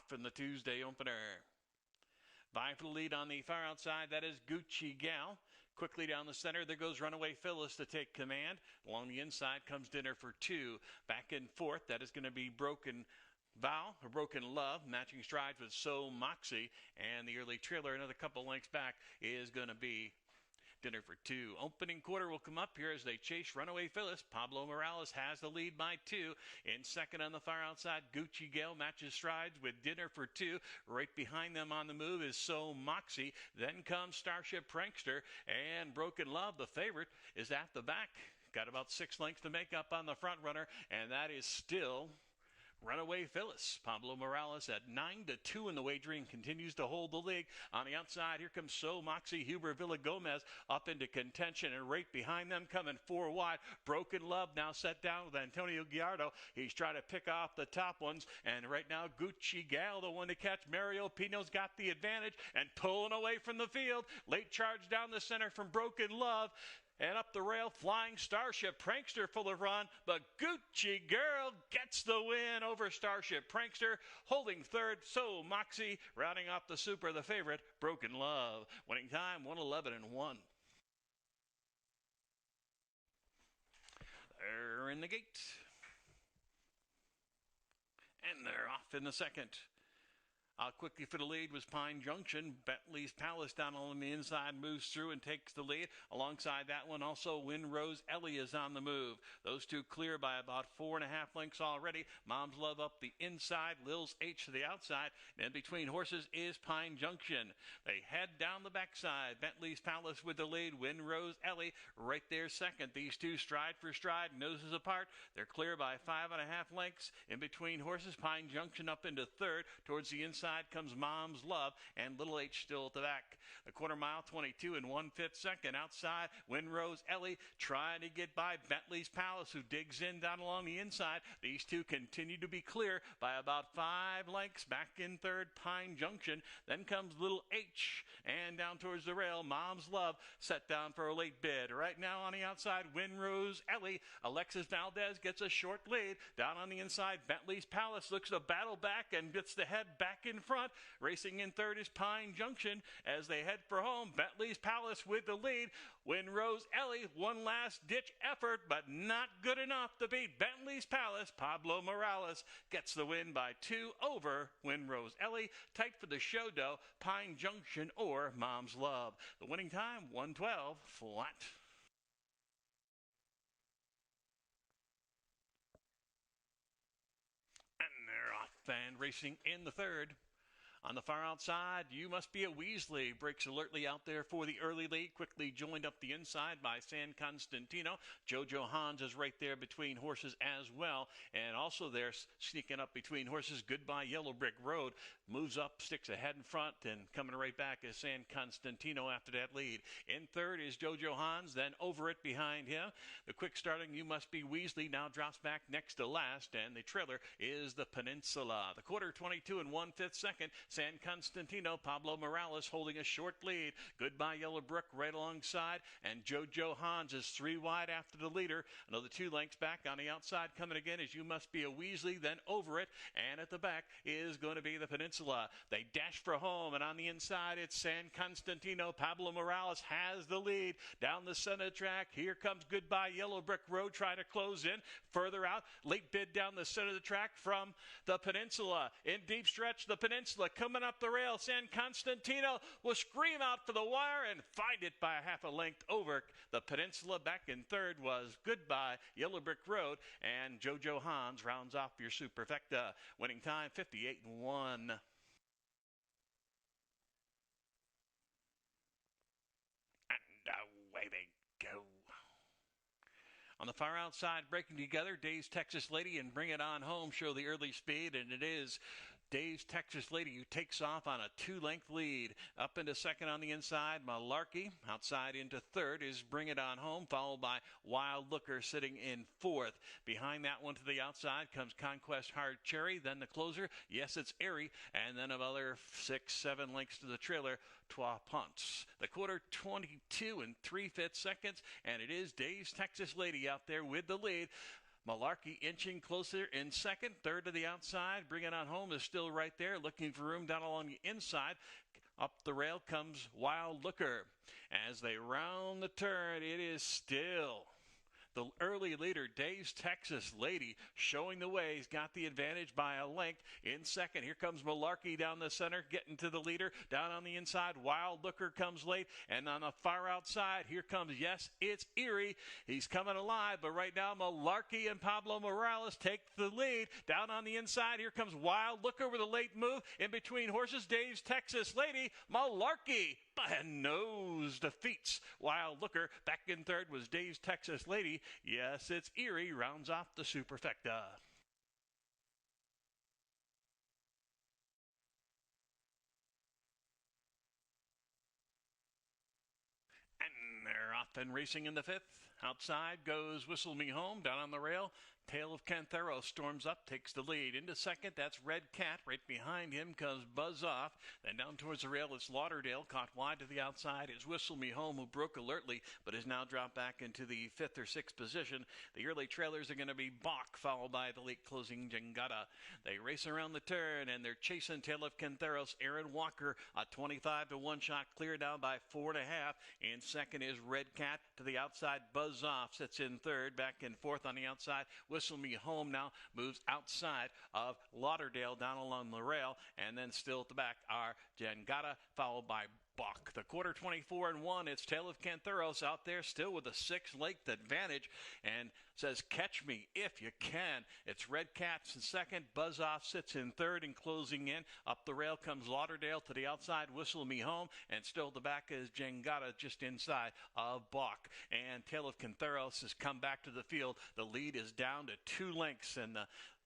off in the Tuesday opener. Vying for the lead on the far outside, that is Gucci Gal. Quickly down the center, there goes Runaway Phyllis to take command. Along the inside comes Dinner for Two. Back in fourth, that is going to be Broken Vow, or Broken Love, matching strides with So Moxie. And the early trailer, another couple lengths back, is going to be Dinner for Two. Opening quarter will come up here as they chase Runaway Phyllis. Pablo Morales has the lead by 2. In second on the far outside, Gucci Gale matches strides with Dinner for Two. Right behind them on the move is So Moxie. Then comes Starship Prankster, and Broken Love, the favorite, is at the back. Got about 6 lengths to make up on the front runner, and that is still Runaway Phyllis. Pablo Morales at 9-2 in the wagering continues to hold the league. On the outside, here comes So Moxie. Huber Villagomez up into contention, and right behind them coming 4 wide. Broken Love now set down with Antonio Gallardo. He's trying to pick off the top ones, and right now Gucci Gal, the one to catch. Mario Pino's got the advantage and pulling away from the field. Late charge down the center from Broken Love. And up the rail, Flying Starship Prankster full of run, but Gucci Girl gets the win over Starship Prankster. Holding third, So Moxie, rounding off the super, the favorite, Broken Love. Winning time, 1:11-1. They're in the gate. And they're off in the second. Quickly for the lead was Pine Junction. Bentley's Palace down on the inside moves through and takes the lead. Alongside that one, also Winrose Ellie is on the move. Those two clear by about 4.5 lengths already. Mom's Love up the inside, Lil's H to the outside. And in between horses is Pine Junction. They head down the backside. Bentley's Palace with the lead. Winrose Ellie right there second. These two stride for stride, noses apart. They're clear by 5.5 lengths. In between horses, Pine Junction up into third. Towards the inside comes Mom's Love, and Little H still at the back. The quarter mile, 22 1/5 second. Outside, Winrose Ellie trying to get by Bentley's Palace, who digs in down along the inside. These two continue to be clear by about 5 lengths. Back in third, Pine Junction. Then comes Little H, and down towards the rail, Mom's Love set down for a late bid. Right now on the outside, Winrose Ellie. Alexis Valdez gets a short lead. Down on the inside, Bentley's Palace looks to battle back and gets the head back in front. Racing in third is Pine Junction as they head for home. Bentley's Palace with the lead. Winrose Ellie, one last ditch effort, but not good enough to beat Bentley's Palace. Pablo Morales gets the win by 2 over Winrose Ellie. Tight for the show dough, Pine Junction or Mom's Love. The winning time, 1:12 flat. And they're off and racing in the third. On the far outside, You Must Be a Weasley breaks alertly out there for the early lead. Quickly joined up the inside by San Constantino. Jojo Hans is right there between horses as well. And also there, sneaking up between horses, Goodbye Yellow Brick Road. Moves up, sticks ahead in front, and coming right back is San Constantino after that lead. In third is Jojo Hans, then over it behind him. The quick starting You Must Be Weasley now drops back next to last, and the trailer is the Peninsula. The quarter, 22 1/5 second. San Constantino, Pablo Morales holding a short lead. Goodbye Yellow Brick right alongside, and Jojo Hans is 3 wide after the leader. Another 2 lengths back on the outside. Coming again is You Must Be a Weasley, then over it, and at the back is going to be the Peninsula. They dash for home, and on the inside it's San Constantino. Pablo Morales has the lead. Down the center track, here comes Goodbye Yellow Brick Road trying to close in. Further out, late bid down the center of the track from the Peninsula. In deep stretch, the Peninsula coming up the rail. San Constantino will scream out for the wire and find it by a half a length over the Peninsula. Back in third was Goodbye Yellow Brick Road, and Jojo Hans rounds off your superfecta. Winning time, 58-1. And away they go. On the far outside, breaking together, Dave's Texas Lady and Bring It On Home show the early speed, and it is Dave's Texas Lady who takes off on a 2-length lead. Up into second on the inside, Malarkey. Outside into third is Bring It On Home, followed by Wild Looker sitting in fourth. Behind that one to the outside comes Conquest Hard Cherry, then the closer. Yes, it's Airy, and then another 6-7 lengths to the trailer, Trois Ponts. The quarter, 22 3/5 seconds, and it is Dave's Texas Lady out there with the lead. Malarkey inching closer in second. Third to the outside. Bringing on home is still right there. Looking for room down along the inside. Up the rail comes Wild Looker. As they round the turn, it is still the early leader, Dave's Texas Lady, showing the way. He's got the advantage by a length in second. Here comes Malarkey down the center, getting to the leader. Down on the inside, Wild Looker comes late. And on the far outside, here comes, yes, it's Erie. He's coming alive, but right now, Malarkey and Pablo Morales take the lead. Down on the inside, here comes Wild Looker with a late move. In between horses, Dave's Texas Lady. Malarkey by a nose defeats Wild Looker. Back in third was Dave's Texas Lady. Yes, it's Erie, rounds off the superfecta. And they're off and racing in the fifth. Outside goes Whistle Me Home. Down on the rail, Tale of Canthero storms up, takes the lead. Into second, that's Red Cat. Right behind him comes Buzz Off. Then down towards the rail, it's Lauderdale. Caught wide to the outside is Whistle Me Home, who broke alertly, but is now dropped back into the fifth or sixth position. The early trailers are going to be Bach, followed by the late closing Jangada. They race around the turn, and they're chasing Tale of Cantheros. Aaron Walker, a 25-1 shot, clear down by 4.5. In second is Red Cat. To the outside, Buzz Off sits in third. Back in fourth on the outside, Whistle Me Home now moves outside of Lauderdale down along the rail, and then still at the back are Jangada, followed by Bach. The quarter 24-1. It's Tale of Cantheros out there still with a 6-length advantage and says, catch me if you can. It's Red Cats in second. Buzz Off sits in third and closing in. Up the rail comes Lauderdale. To the outside, Whistle Me Home. And still at the back is Jangada just inside of Bach. And Tale of Cantheros has come back to the field. The lead is down to 2 lengths, and the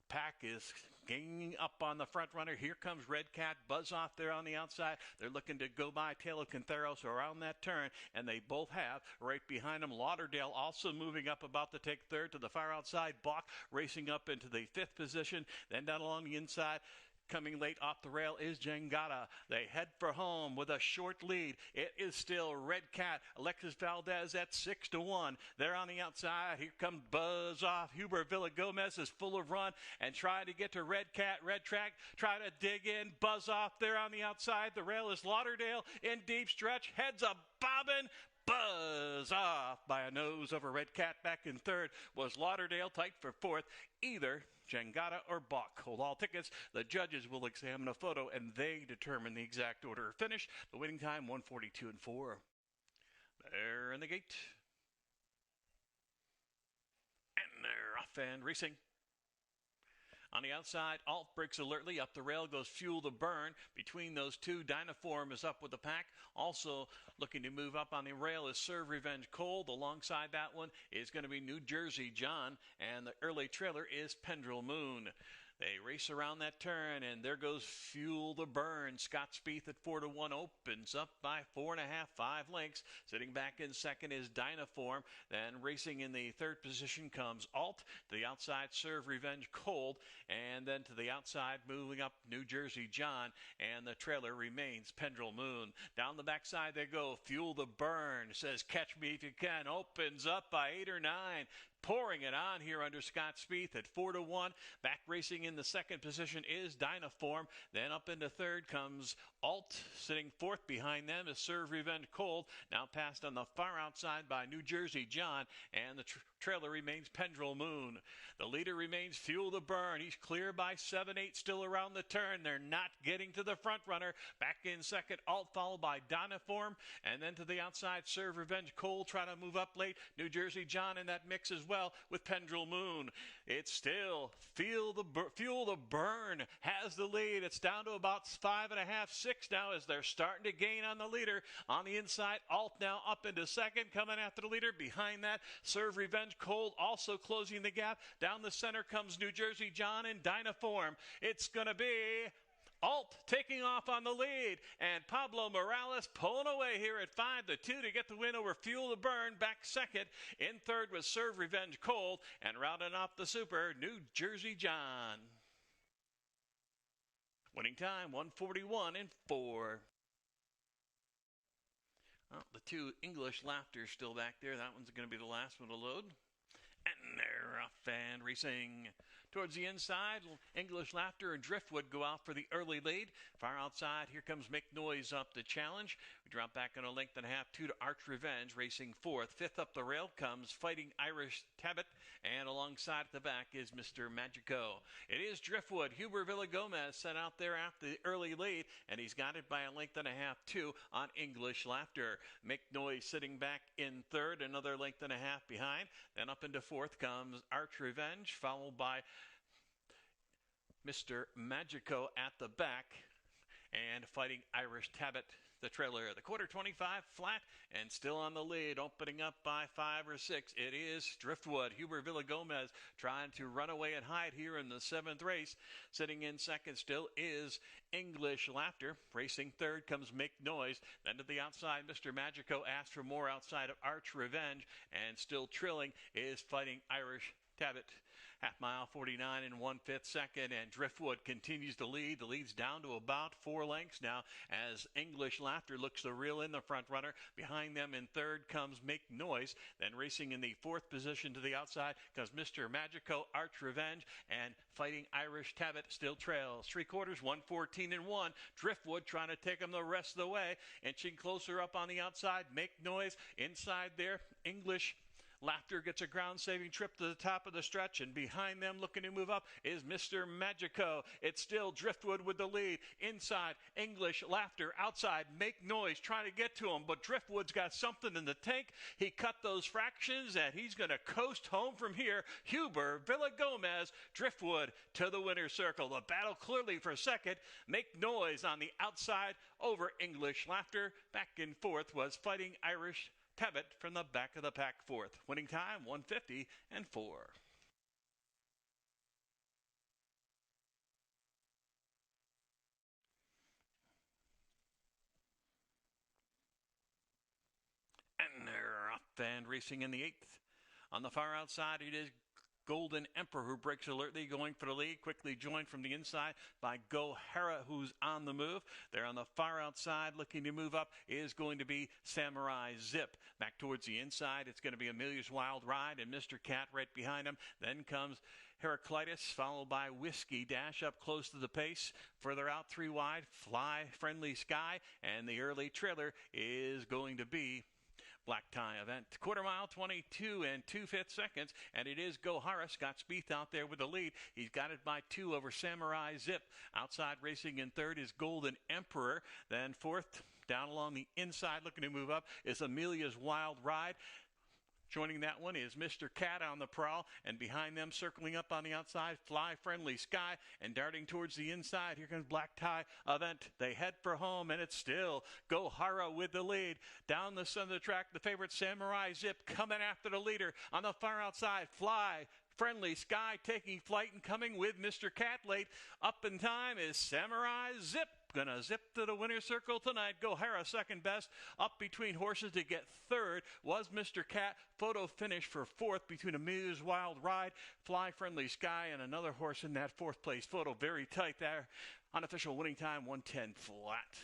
pack is gaining up on the front runner. Here comes Red Cat. Buzz Off there on the outside. They're looking to go by Tale of Cantheros around that turn, and they both have. Right behind them, Lauderdale also moving up, about to take third. To the far outside, Bach racing up into the fifth position. Then down along the inside, coming late off the rail is Jangada. They head for home with a short lead. It is still Red Cat. Alexis Valdez at 6-1. They're on the outside. Here comes Buzz Off. Hubert Villagomez is full of run and trying to get to Red Cat. Red Track, try to dig in. Buzz Off there on the outside. The rail is Lauderdale in deep stretch. Heads a bobbin. Buzz Off by a nose over Red Cat. Back in third was Lauderdale, tight for fourth. Either Jangada or Bach hold all tickets. The judges will examine a photo and they determine the exact order of finish. The winning time 1:42.4. They're in the gate. And they're off and racing. On the outside, Alt breaks alertly. Up the rail goes Fuel the Burn. Between those two, Dynaform is up with the pack. Also looking to move up on the rail is Serve Revenge Cold. Alongside that one is going to be New Jersey John. And the early trailer is Pendrell Moon. They race around that turn, and there goes Fuel the Burn. Scott Spieth at 4-1 opens up by 4.5, 5 lengths. Sitting back in second is Dynaform. Then racing in the third position comes Alt. To the outside, Serve Revenge Cold. And then to the outside, moving up, New Jersey John. And the trailer remains Pendrell Moon. Down the backside they go. Fuel the Burn says, catch me if you can. Opens up by 8 or 9. Pouring it on here under Scott Spieth at 4-1. Back racing in the second position is Dynaform. Then up into third comes Alt. Sitting fourth behind them is Serve Revenge Cold. Now passed on the far outside by New Jersey John. And the trailer remains Pendrell Moon. The leader remains Fuel the Burn. He's clear by 7-8 still around the turn. They're not getting to the front runner. Back in second, Alt followed by Dynaform. And then to the outside, Serve Revenge Cold trying to move up late. New Jersey John in that mix as well with Pendrell Moon. It's still Fuel the Burn has the lead. It's down to about 5.5, 6 now as they're starting to gain on the leader. On the inside, Alt now up into second, coming after the leader. Behind that, Serve Revenge Cold also closing the gap. Down the center comes New Jersey John and Dynaform. It's going to be Alt taking off on the lead, and Pablo Morales pulling away here at 5-2 to get the win over Fuel the Burn. Back second. In third was Serve Revenge Cold, and rounding off the super, New Jersey John. Winning time 1:41.4. Well, the two English laughters still back there. That one's going to be the last one to load. And they're off and racing. Towards the inside, English Laughter and Driftwood go out for the early lead. Far outside, here comes Make Noise up the challenge. We drop back on a length and a half, 2 to Arch Revenge, racing fourth. Fifth up the rail comes Fighting Irish Tabit, and alongside at the back is Mr. Magico. It is Driftwood. Huber Villagomez sent out there after the early lead, and he's got it by a length and a half, 2 on English Laughter. Make Noise sitting back in third, another length and a half behind. Then up into fourth comes Arch Revenge, followed by Mr. Magico at the back, and Fighting Irish Tabit, the trailer. The quarter 25 flat and still on the lead, opening up by 5 or 6. It is Driftwood. Huber Villagomez trying to run away and hide here in the seventh race. Sitting in second still is English Laughter. Racing third comes Make Noise. Then to the outside, Mr. Magico asks for more outside of Arch Revenge, and still trilling is Fighting Irish Tabit. Half mile 49 and 1/5 second, and Driftwood continues to lead. The lead's down to about 4 lengths now as English Laughter looks to reel in the front runner. Behind them in third comes Make Noise. Then racing in the fourth position to the outside comes Mr. Magico, Arch Revenge, and Fighting Irish Tabit still trails. 3/4, 114 and 1. Driftwood trying to take them the rest of the way. Inching closer up on the outside. Make Noise inside there. English Laughter gets a ground-saving trip to the top of the stretch, and behind them, looking to move up, is Mr. Magico. It's still Driftwood with the lead. Inside, English Laughter. Outside, Make Noise trying to get to him, but Driftwood's got something in the tank. He cut those fractions, and he's going to coast home from here. Huber Villagomez, Driftwood to the winner's circle. The battle clearly for second. Make Noise on the outside over English Laughter. Back in fourth was Fighting Irish Tabit from the back of the pack fourth. Winning time 150 and 4. And they're off and racing in the eighth. On the far outside, it is Golden Emperor, who breaks alertly, going for the lead. Quickly joined from the inside by Gohara, who's on the move. There on the far outside, looking to move up, is going to be Samurai Zip. Back towards the inside, it's going to be Amelia's Wild Ride and Mr. Cat right behind him. Then comes Heraclitus, followed by Whiskey Dash up close to the pace. Further out, 3 wide, Fly Friendly Sky, and the early trailer is going to be Black Tie Event. Quarter mile, 22 and 2/5 seconds, and it is Gohara. Scott Spieth out there with the lead. He's got it by 2 over Samurai Zip. Outside racing in third is Golden Emperor. Then fourth, down along the inside, looking to move up, is Amelia's Wild Ride. Joining that one is Mr. Cat on the prowl, and behind them, circling up on the outside, Fly Friendly Sky, and darting towards the inside, here comes Black Tie Event. They head for home, and it's still Gohara with the lead. Down the center of the track, the favorite Samurai Zip coming after the leader. On the far outside, Fly Friendly Sky taking flight and coming with Mr. Cat late. Up in time is Samurai Zip. Gonna zip to the winner's circle tonight. Gohara second best. Up between horses to get third was Mr. Cat. Photo finish for fourth between Amelia's Wild Ride, Fly Friendly Sky, and another horse in that fourth place photo. Very tight there. Unofficial winning time 110 flat.